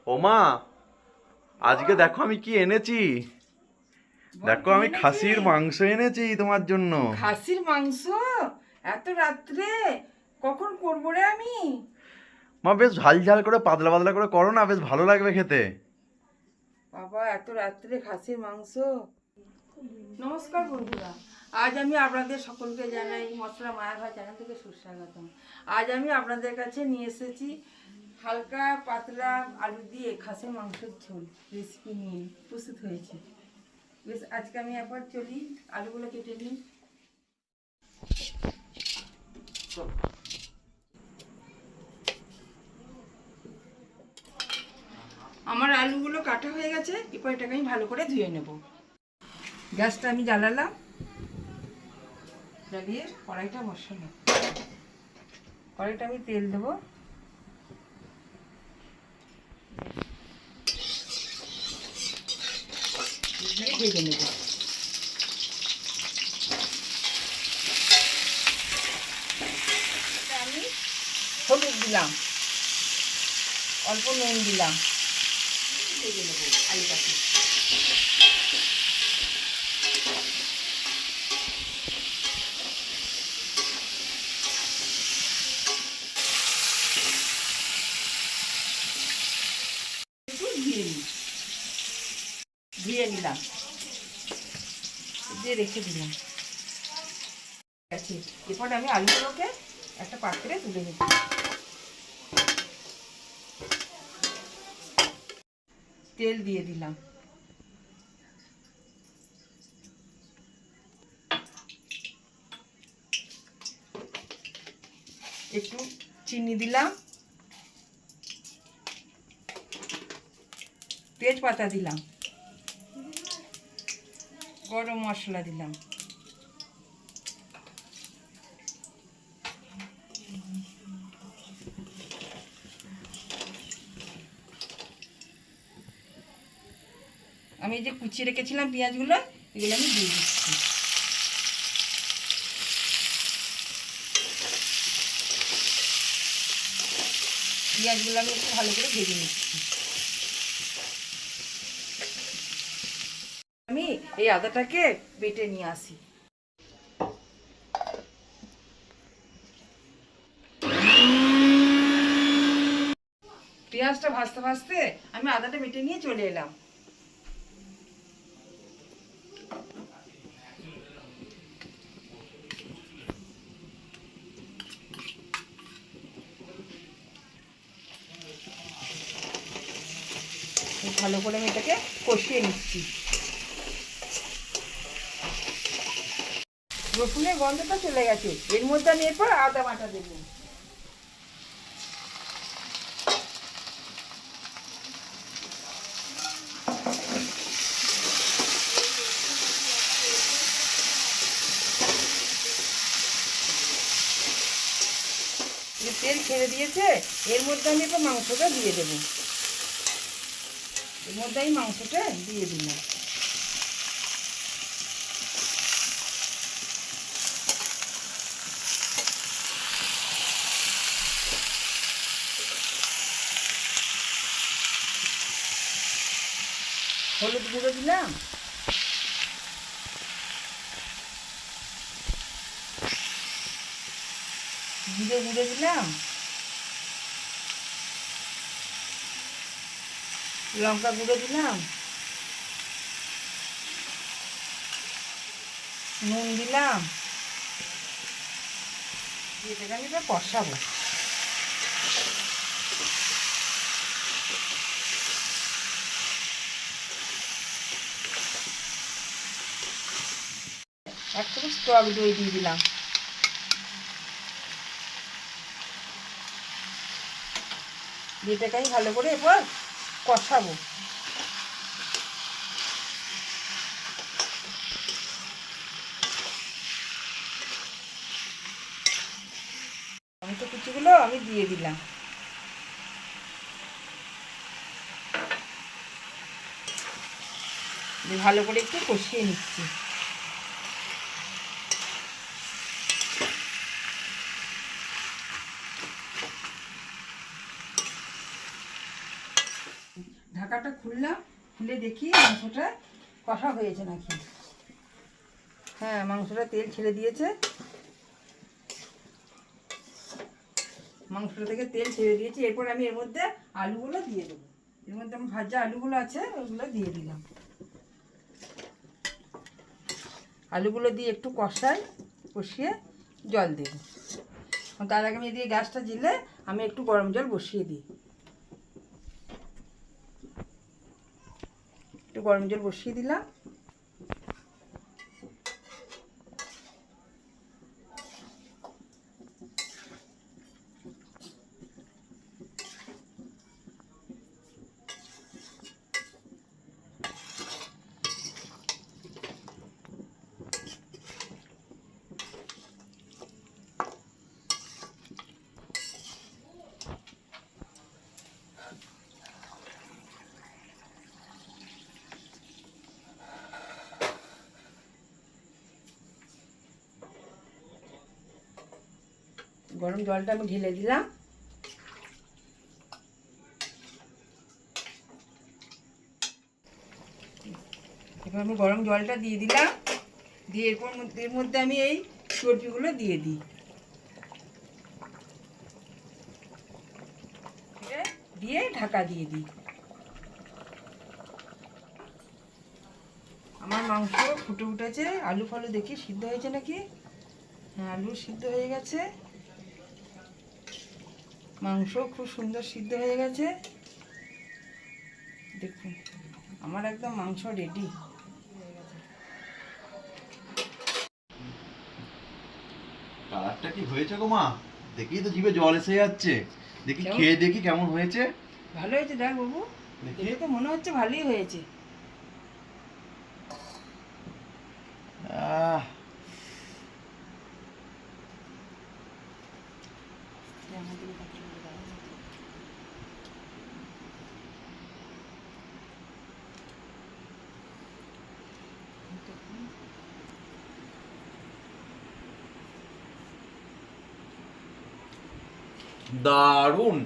ওমা, আজকে দেখো আমি কি এনেছি। বল দেখো কি আমি খাসির এনেছিস? মাংস এনেছি তোমার জন্য। খাসির মাংস? এত রাত্রে কখন করবো রে আমি? মা বেশ ঝাল ঝাল করে পাতলা পাতলা করে করো না, বেশ ভালো লাগবে খেতে। বাবা, এত রাত্রে খাসির মাংস! নমস্কার বন্ধুরা, আজ আমি আপনাদের সকলকে জানাই মশলা মায়া ভাই চ্যানেল থেকে সুস্বাগতম। আজ আমি আপনাদের কাছে নিয়ে এসেছি হালকা পাতলা আলু দিয়ে খাসির মাংসের ঝোল রেসিপি নিয়ে প্রস্তুত হয়েছে। বেশ, আজকে আমি একবার চলি আলুগুলো কেটে নিই। আমার আলুগুলো কাটা হয়ে গেছে, এরপর এটাকে আমি ভালো করে ধুয়ে নেব। গ্যাসটা আমি জ্বালালাম, জ্বালিয়ে কড়াইটা বসালাম। কড়াইটা আমি তেল দেবো। দিয়ে ভেজে নেব। আমি হলুদ দিলাম, অল্প নুন দিলাম, ভেজে নেব আলুটাকে। একটু ধুয়ে নিলাম, দিয়ে রেখে দিলাম। ঠিক আছে, এরপর আমি আলুগুলোকে একটা পাত্রে তুলে নেব। তেল দিয়ে দিলাম, একটু চিনি দিলাম, তেজপাতা দিলাম, গরম মশলা দিলাম। আমি যে কুচিয়ে রেখেছিলাম পেঁয়াজগুলো, এগুলো আমি দিয়ে দিচ্ছি। পেঁয়াজগুলো আমি একটু ভালো করে ভেজে নিচ্ছি। আমি এই আদাটাকে বেটে নিয়ে আসি। পেঁয়াজটা ভাজতে ভাজতে আমি আদাটা বেটে নিয়ে চলে এলাম। ভালো করে আমি এটাকে কষিয়ে নিচ্ছি। রসুনের গন্ধটা চলে গেছে, এর মধ্যে আমি এরপর আদা বাটা দেবো। তেল ছেড়ে দিয়েছে, এর মধ্যে আমি এবার মাংসটা দিয়ে দেবো। এর মধ্যে আমি মাংসটা দিয়ে দিলাম। হলুদ গুঁড়ো দিলাম, জিরে গুঁড়ো দিলাম, লঙ্কা গুঁড়ো দিলাম, নুন দিলাম। এটাকে আমি এবার কষাবো। এক চামচ টক দই দিয়ে দিলাম। এটাকে আমি ভালো করে এবার কষাবো। টমেটো কুচিগুলো আমি দিয়ে দিলাম। ভালো করে একটু কষিয়ে নিচ্ছি। ঢাকাটা খুললাম, খুলে দেখি মাংসটা কষা হয়েছে নাকি। হ্যাঁ, মাংসটা তেল ছেড়ে দিয়েছে, মাংসটা থেকে তেল ছেড়ে দিয়েছি। এরপর আমি এর মধ্যে আলুগুলো দিয়ে দেবো। এর মধ্যে আমার ভাজা আলুগুলো আছে, ওগুলো দিয়ে দিলাম। আলুগুলো দিয়ে একটু কষিয়ে জল দেবো। তার আগে আমি এদিকে গ্যাসটা জ্বেলে আমি একটু গরম জল বসিয়ে দিই। একটু গরম জল বসিয়ে দিলাম। গরম জলটা আমি ঢেলে দিলাম। এবার আমি গরম জলটা দিয়ে দিলাম, দিয়ে এর মধ্যে আমি এই চর্বিগুলো দিয়ে দিই। দিয়ে ঢাকা দিয়ে দিই। আমার মাংস ফুটে উঠেছে, আলু ফালু দেখি সিদ্ধ হয়েছে নাকি। হ্যাঁ, আলু সিদ্ধ হয়ে গেছে, মাংস খুব সুন্দর সিদ্ধ হয়ে গেছে। দেখুন আমার একদম মাংস রেডি। কালারটা কি হয়েছে গো মা? দেখি তো জিভে জল এসে যাচ্ছে। দেখি কেমন? খেয়ে দেখি কেমন হয়েছে। ভালো হয়েছে দেখ বাবু, দেখি। দেখে তো মনে হচ্ছে ভালোই হয়েছে। আহ, দারুণ।